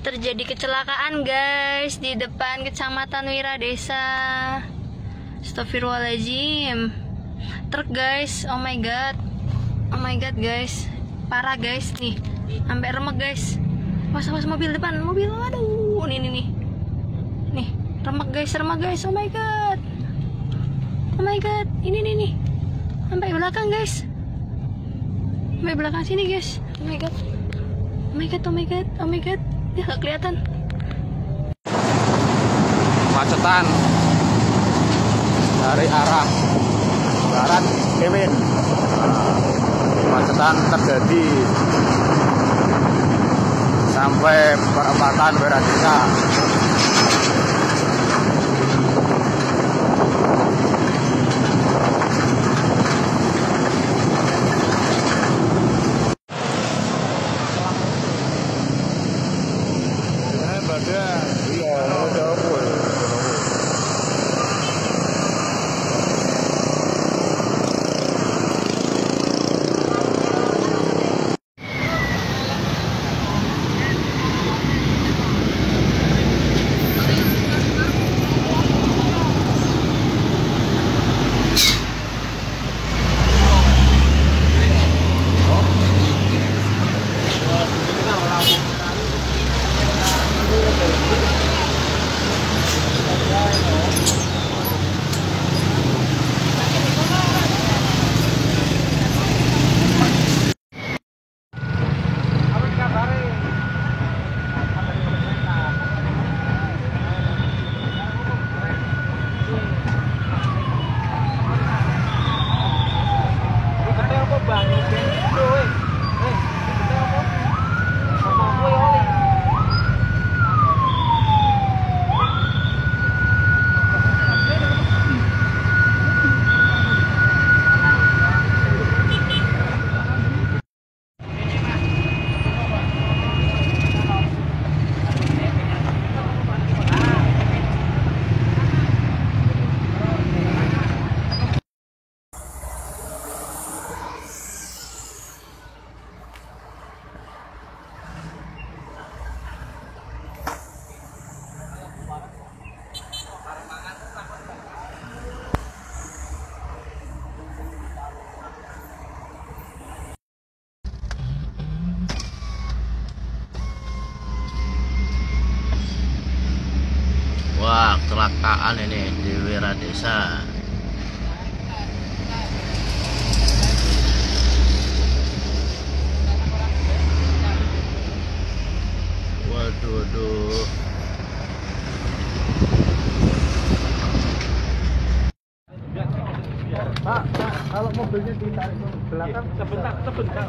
Terjadi kecelakaan guys di depan Kecamatan Wiradesa. Astagfirullahaladzim. Truk guys, oh my god guys, parah guys nih, sampai remek guys. Was mobil depan, mobil, aduh, nih, remek guys, oh my god, ini nih, sampai belakang guys, sampai belakang sini guys, oh my god, dia nggak kelihatan. Kemacetan dari arah barat Kemin. Kemacetan terjadi sampai perempatan Wiradesa. Wah, kecelakaan ini di Wiradesa. Waduh. Pak, kalau mobilnya ditarik ke belakang sebentar.